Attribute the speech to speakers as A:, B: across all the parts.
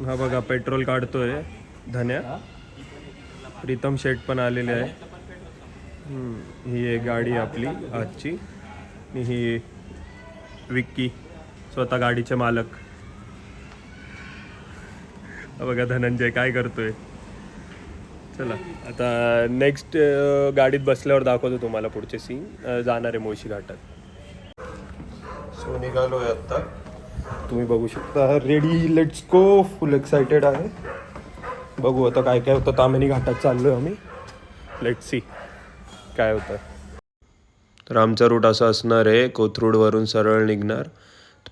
A: हा बघा पेट्रोल काढतोय धन्या. प्रीतम शेठ पण आलेले आहे. ही एक गाडी आपली आजची. ही विक्की स्वतः गाडीचे मालक. बघा धनंजय काय करतोय. चला आता नेक्स्ट गाडीत बसल्यावर दाखवतो तुम्हाला पुढचे सीन. जाणार आहे मुळशी घाटात. सो निघालोय आता. तुम्ही बघू शकता. Ready let's go. Full excited आहे. बघू आता काय काय होतं. तामिनी घाटात चाललोय आम्ही. लेट्स सी काय होतं. तर आमचा रूट असा असणार आहे. कोथरूडवरून सरळ निघणार.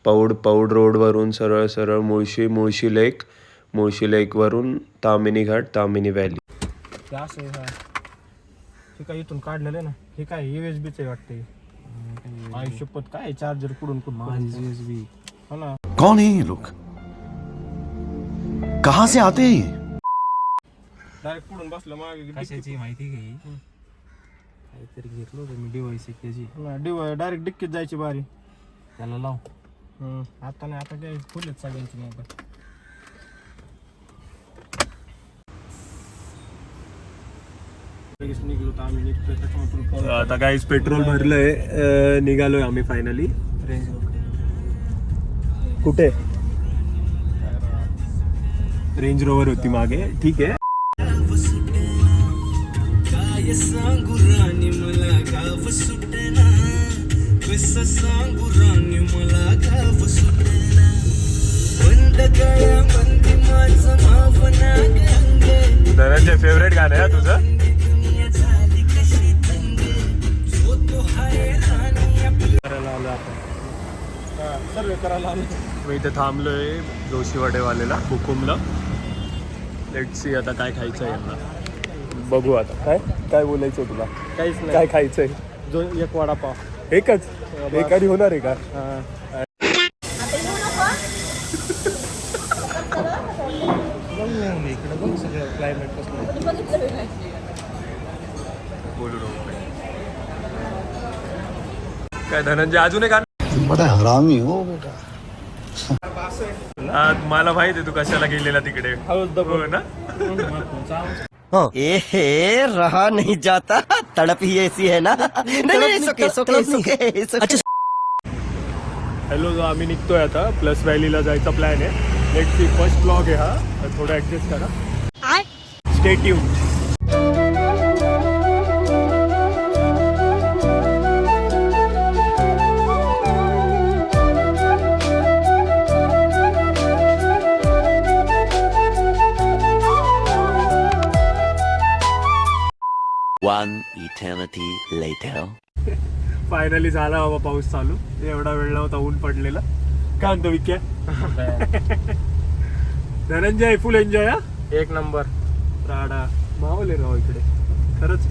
A: पौड रोडवरून सरळ सरळ मुळशी लेकवरून तामिनी घाट, तामिनी व्हॅली.
B: असं आहे. हे काय इथून काढलेलं आहे ना. हे काय USB चं वाटते. आयुष्यपत काय चार्जर कुठून USB. हो ना.
C: कौन है ये लोग, कहाँ से आते हैं?
B: डायरेक्ट पुढून बसलं मागे.
D: कशाची माहिती घ्यायची काहीतरी घेतलं होतं मी डिवाइस त्याची.
B: डायरेक्ट डिक्कीत जायची बारी.
D: त्याला लाव.
B: आता नाही. आता काय फुलेच सगळ्यांची मोबाईल. निघलो तर आम्ही निघतोय त्याच्यामुळे.
A: आता काहीच पेट्रोल भरलंय. निघालोय आम्ही फायनली. कुठे रेंज रोवर होती मागे. ठीक आहे. धनंजय फेवरेट गाणं आहे तुझं.
B: सर्वे करायला आलो.
A: मी इथे थांबलोय जोशीवाडेवालेला हुकुमला. लेट्स सी आता काय खायचं आहे यांना. बघू आता काय काय बोलायचं तुला.
B: काहीच नाही.
A: काय खायचंय.
B: जो एक वडापाव.
A: एकच एकादी होणार आहे का.
B: इकडे बघ सगळं क्लायमेट कसलं.
A: बोलू नको काय. धनंजय अजून एक
C: बड़ा हरामी हो बेटा.
A: मला माहित आहे तू कशाला गेलेला तिकडे. हो ना.
E: ए रहा नहीं जाता. तड़प ही ऐसी है ना. नहीं सुके.
A: हॅलो. आम्ही निघतोय आता. प्लस व्हॅलीला जायचा प्लॅन आहे. Let's see. फर्स्ट ब्लॉग आहे हा. थोडं ऍडजस्ट करा. Stay tuned.
E: One eternity later.
A: Finally झाला बाबा पाऊस चालू. एवढा वेळ नव्हता ऊन पडलेला. काय म्हणतो विक्या. धनंजय फुल एन्जॉय. हा
B: एक नंबर.
A: राडा मावले राव इकडे खरंच.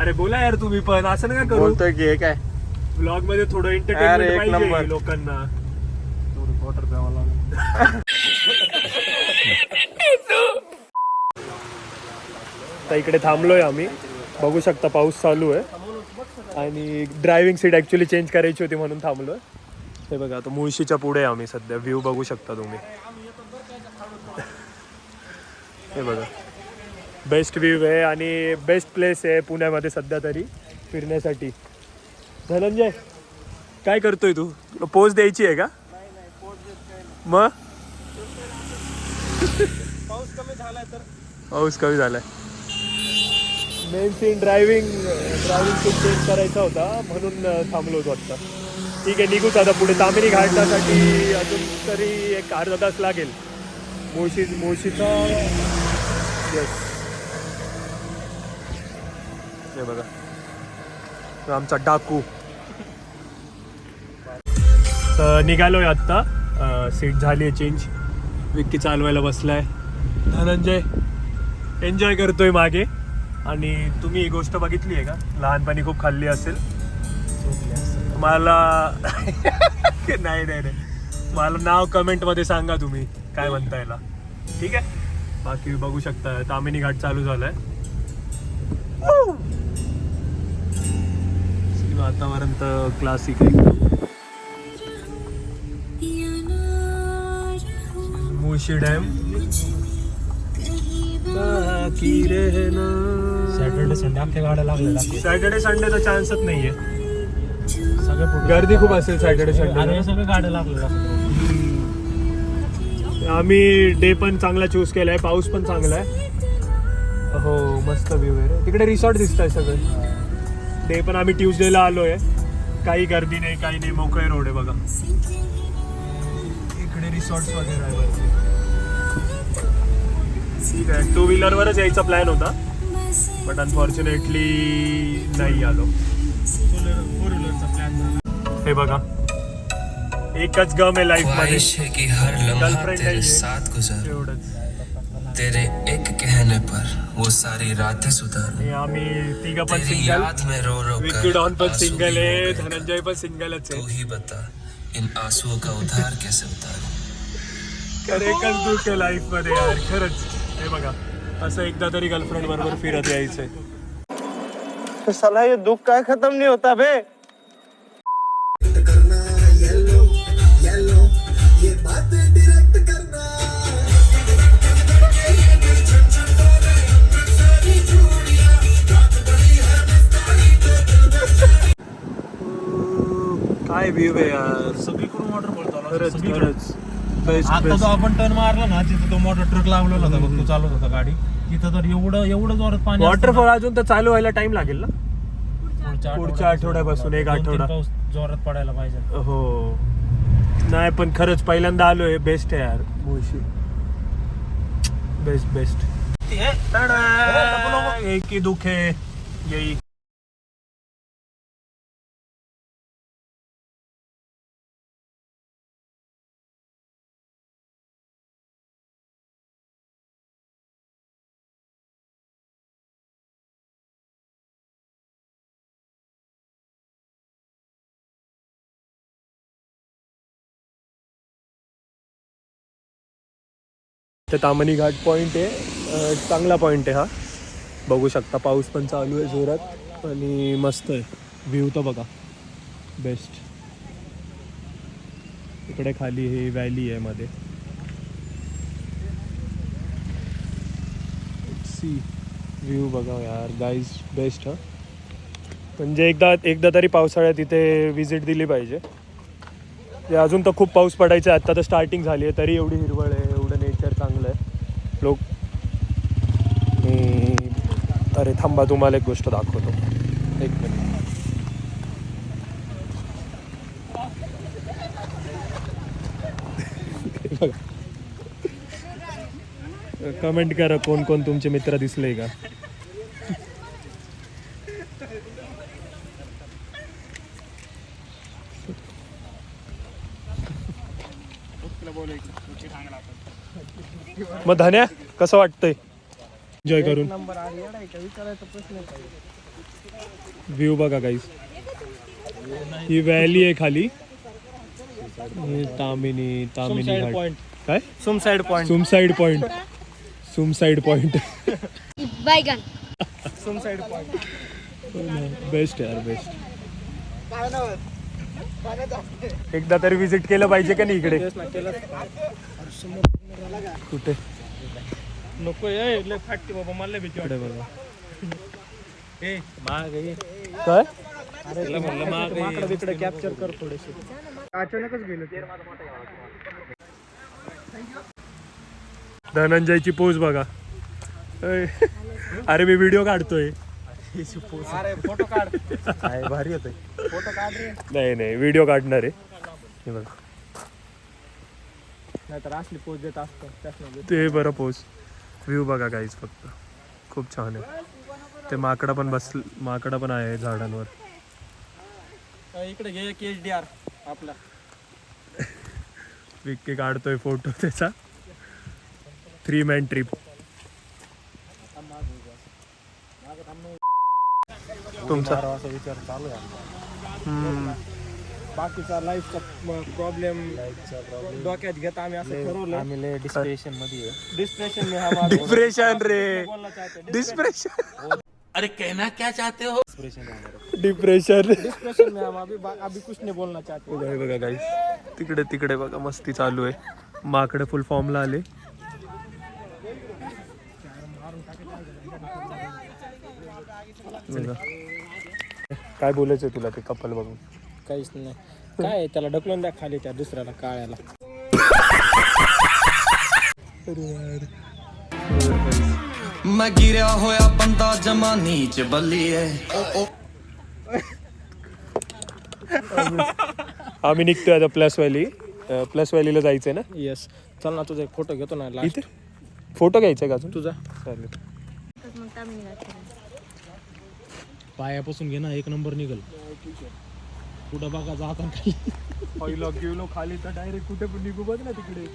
A: अरे बोला यार तुम्ही पण असं नका करू.
B: बोलतोय की हे काय
A: ब्लॉग मध्ये थोडं
B: अरे,
A: एंटरटेनमेंट
B: एक
A: पाहिजे
B: नंबर.
A: लोकांना.
B: थोडं वॉटर प्यावं लागेल.
A: आता इकडे थांबलोय आम्ही. बघू शकता पाऊस चालू आहे. आणि ड्रायव्हिंग सीट ॲक्च्युली चेंज करायची होती म्हणून थांबलोय. हे बघा आता मुळशीच्या पुढे आम्ही सध्या. व्ह्यू बघू शकता तुम्ही. हे बघा बेस्ट व्ह्यू आहे आणि बेस्ट प्लेस आहे पुण्यामध्ये सध्या तरी फिरण्यासाठी. धनंजय काय करतोय तू. पोज द्यायची आहे का. मग
B: पाऊस कमी झालाय तर.
A: पाऊस कमी झालाय. Main scene driving seat change करायचा होता म्हणून थांबलो होतो आत्ता. ठीक आहे निघूच आता पुढे. तामिनी घाटासाठी अजून तरी एक अर्धा तास लागेल. मुळशीचा येस. हे बघा आमचा डाकू. तर निघालोय आत्ता. सीट झाली आहे चेंज. विक्की चालवायला बसलाय. धनंजय एन्जॉय करतोय मागे. आणि तुम्ही ही गोष्ट बघितली आहे का. लहानपणी खूप खाल्ली असेल. मला नाही मला नाव कमेंटमध्ये सांगा तुम्ही काय म्हणता याला. ठीक आहे. बाकी बघू शकता तामिनी घाट चालू झालाय. वातावरण तर क्लासिक आहे. मुळशी डॅम.
B: सॅटर्डे संडे अख्ख्या गाड्या लागल्या.
A: सॅटर्डे संडेचा चान्सच नाहीये.
B: सगळे
A: गर्दी खूप असेल सॅटर्डे संडे.
B: सगळे गाड्या लागलेल्या.
A: आम्ही डे पण चांगला चूज केलाय. पाऊस पण चांगला आहे. हो मस्त व्ह्यू आहे रे. तिकडे रिसॉर्ट दिसत आहे सगळे. डे पण आम्ही ट्यूजडेला आलोय. काही गर्दी नाही काही नाही. मोकळे रोड आहे बघा. इकडे रिसॉर्ट्स वगैरे आहे वरती. ठीक आहे. 2 व्हीलरवरच यायचा प्लॅन होता बट अनफॉर्च्युनेटली नाही आलो.
B: 4 व्हीलरचा प्लॅन झाला.
A: हे बघा एकच गम आहे लाईफ मध्ये.
F: ख्वाहिश है कि हर लम्हा
A: गर्लफ्रेंड
F: तेरे
A: आहे
F: साथ गुजर,
A: एवढंच.
F: तेरे एक कहने पर वो सारी रातें सुधार,
A: हे आम्ही तिघं पण
F: तेरी
A: सिंगल.
F: याद में रो रो
A: विक्की डॉन
F: कर
A: पण
F: आंसू
A: सिंगल
F: भी
A: आहे.
F: हो गए।
A: धनंजय पण सिंगलच
F: तू
A: आहे.
F: ही बता इन आंसुओं का उधार कैसे उतारूं।
A: तर एकच दुःख आहे लाईफ मध्ये यार खरंच. हे बघा असं एकदा तरी गर्लफ्रेंड बरोबर फिरत यायचंय.
B: साला ये दुख काय खत्म नहीं होता बे.
A: काय व्ह्यू आहे यार.
B: सगळीकडून वॉटरफॉल चालू
A: खरंच
B: सगळीकडे.
A: खरंच बेस्ट
B: आता तो आपण टर्न मारला ना तिथं तो मोठा ट्रक लावलेला होता बघ. तो चालवत होता गाडी तिथं. तर एवढं जोरात पाणी असतं
A: वॉटरफॉल अजून तर चालू व्हायला टाइम लागेल ना.
B: ना.
A: पुढच्या आठवड्यापासून 1
B: 2-3
A: आठवडा.
B: पाऊस जोरात पडायला पाहिजे.
A: हो नाही पण खरंच पहिल्यांदा आलोय. बेस्ट आहे यार मुळशी. Best best. एक ही दुख है यही. ते तामणी घाट पॉईंट आहे. चांगला पॉईंट आहे हा. बघू शकता पाऊस पण चालू आहे जोरात आणि मस्त आहे. व्ह्यू तर बघा बेस्ट. इकडे खाली हे व्हॅली आहे मध्ये. सी व्ह्यू बघा यार गाईज बेस्ट. हा म्हणजे एकदा तरी पावसाळ्यात इथे विजिट दिली पाहिजे. अजून तर खूप पाऊस पडायचा आहे. आता तर स्टार्टिंग झाली आहे तरी एवढी हिरवळ आहे. एवढं नेचर चांगलं आहे. लोक अरे थांबा तुम्हाला एक गोष्ट दाखवतो. एक मिनिट. कमेंट करा कोण कोण तुमचे मित्र दिसले का. मग धन्या कसं वाटतंय एन्जॉय करून. व्ह्यू बघा गाईज. ही व्हॅली आहे खाली. तामिनी घाट. काय
B: सुमसाईड पॉइंट.
A: सुमसाईड पॉइंट. सुमसाईड पॉइंट.
G: बैगन.
B: सुमसाईड पॉइंट.
A: बेस्ट यार बेस्ट. एकदा तरी विजिट केलं पाहिजे का नाही इकडे. कुठे
B: नको फाटते बाबा मला भीती
A: इकडे बघा.
B: ए माग
A: काय
B: अरे म्हणलं माग इकडे कॅप्चर कर थोडेसे. अचानकच गेलो.
A: धनंजयची पोज बघा. अरे मी व्हिडिओ काढतोय.
B: अरे फोटो काढ. काय भारी होतंय. फोटो काढ रे.
A: नाही व्हिडिओ काढणार आहे. हे बघा
B: नाहीतर असली पोज देत असतो.
A: ते बरं पोज. व्ह्यू बघा गाईज फक्त खूप छान आहे. ते माकडं पण आहे झाडांवर.
B: इकडे घे KHDR आपला.
A: विक्की काढतोय फोटो त्याचा. 3 मॅन ट्रिप. तुमचा
B: असा विचार चालू आहे. बाकीचा लाईफचा प्रॉब्लेम डोक्यात घेता आम्ही असं ठरवलं.
D: आम्ही लय डिस्प्रेशन मध्ये आहे.
B: डिस्प्रेशन में हम अभी
A: डिप्रेशन रे
B: बोलना चाहते हैं.
A: डिप्रेशन
F: डिप्रेशन
A: डिप्रेशन
B: डिस्प्रेशन में हम अभी कुछ नहीं बोलना चाहते.
A: हे बघा गाईस तिकडे तिकडे बघा मस्ती चालू आहे. माकडे फुल फॉर्मला आले. बघा. काय बोलायचं तुला ते कपल बघून?
B: काहीच नाही. काय त्याला ढकलून द्या खाली त्या दुसऱ्याला काळ्याला.
F: मैं गिरा होया बंदा जमा नीच बल्लिए
A: आम्ही निघतोय आता प्लस व्हॅलीला जायचंय ना.
B: येस चल ना तुझा एक फोटो घेतो ना लास्ट.
A: इथे फोटो घ्यायचा का अजून?
B: तुझा
A: चालेल.
D: पायापासून घे ना, एक नंबर निघल. पुढं बघा जाता काही.
A: पहिला गेलो खाली तर डायरेक्ट कुठे पण निघू बघ ना तिकडे.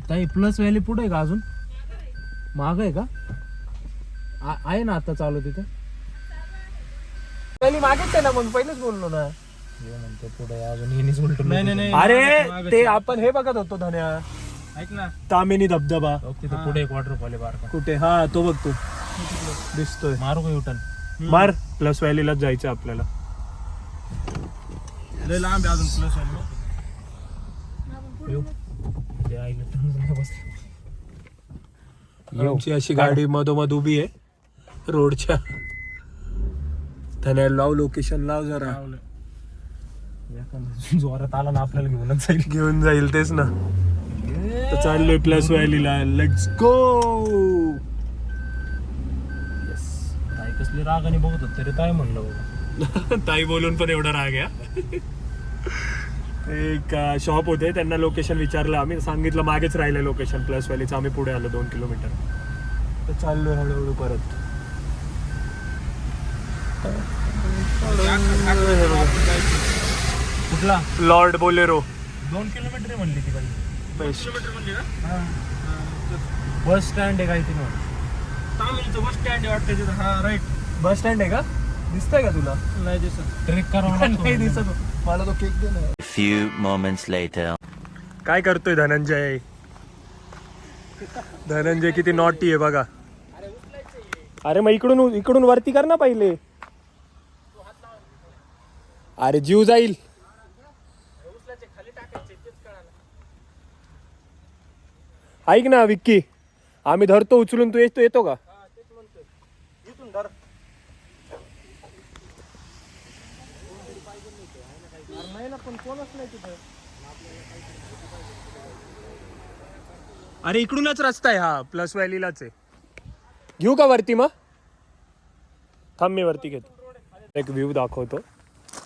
D: ताई प्लस व्हॅली पुढे आहे का अजून? माग आहे का? आहे ना आता चालू तिथे.
A: पहिली मागेच आहे ना, मग पहिलेच बोललो ना.
D: म्हणतो पुढे अजून येणीच उलट.
B: नाही
A: अरे ते आपण हे बघत होतो धन्या,
B: ऐक ना.
A: तामिनी धबधबा
D: तिथे पुढे एक वॉटरफॉल आहे बारका.
A: कुठे? हा तो बघतो दिसतोय.
D: मारू का युटर्न?
A: मार. प्लस व्हॅलीलाच जायचं आपल्याला.
B: लय लांब आहे अजून प्लस
A: आमची अशी गाडी मधोमध उभी आहे रोडच्या. धन्या लाव लोकेशन लाव जरा.
D: जोरात आला ना आपल्याला घेऊनच जाईल.
A: घेऊन जाईल तेच ना. तर चाललोय प्लस व्हॅलीला. Let's go.
D: ताई कसली रागाने बघत होत तरी काय म्हणलं बाबा.
A: ताई बोलून पण एवढा राग या. एक शॉप होते, त्यांना लोकेशन विचारलं आम्ही, सांगितलं मागेच राहिलं लोकेशन प्लस व्हॅलीचं. आम्ही पुढे आलो 2 किलोमीटर. तर चाललोय हळूहळू परत.
D: कुठला?
A: Lord Bolero.
D: 2 किलोमीटर म्हणली ती बाई.
A: बेस्ट.
D: बस स्टँड आहे काहीतरी म्हणून.
B: तामिळचं बस स्टँड आहे वाटतं तिथं. हा राईट.
A: बस स्टँड आहे का? दिसतंय का तुला?
B: नाही दिसत.
D: ट्रेक करावं
A: नाही दिसत. मला तो केक दे ना.
E: Few moments later.
A: काय करतोय धनंजय? धनंजय किती नॉटी आहे बघा. अरे मग इकडून वरती कर ना पहिले. अरे जीव जाईल. ऐक ना विक्की, आम्ही धरतो उचलून, तू येतो का? अरे इकडूनच रस्ता आहे हा, प्लस व्हॅलीलाच आहे. घेऊ का वरती? मग थांब मी वरती घेतो. एक व्ह्यू दाखवतो.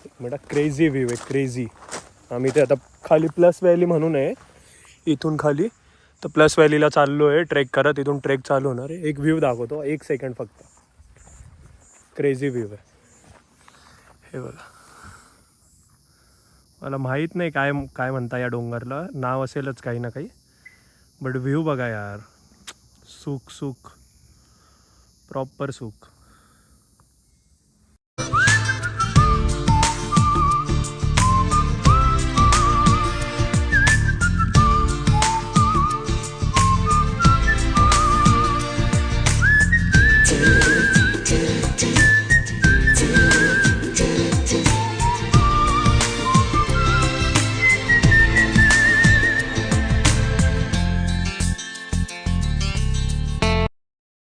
A: एक मिनिट. क्रेझी व्ह्यू आहे, क्रेझी. आम्ही ते आता खाली प्लस व्हॅली म्हणून आहे, इथून खाली तर प्लस व्हॅलीला चाललो आहे ट्रेक करत. इथून ट्रेक चालू होणार आहे. एक व्ह्यू दाखवतो, 1 सेकंड फक्त. क्रेझी व्ह्यू आहे हे बघा. मला माहीत नाही काय म्हणता या डोंगरला, नाव असेलच काही ना काही, बट व्ह्यू बघा यार. सुख प्रॉपर सुख.